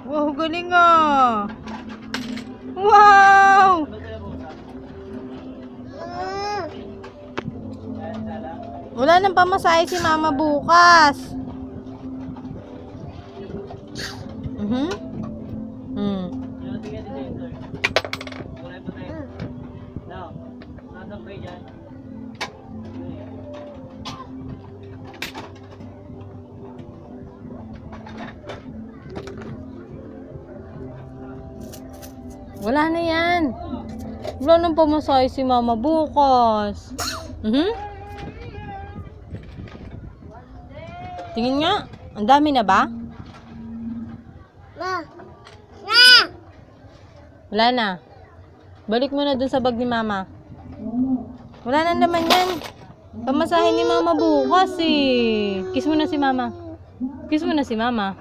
Wow, galing ah. Wow! Wala nang pamasahe si mama bukas. Wala na yan. Wala nang pamasahe si mama bukas. Tingin nga. Ang dami na ba? Wala na. Balik mo na dun sa bag ni mama. Wala na naman yan. Pamasahe ni mama bukas eh. Kiss mo na si mama. Kiss mo na si mama.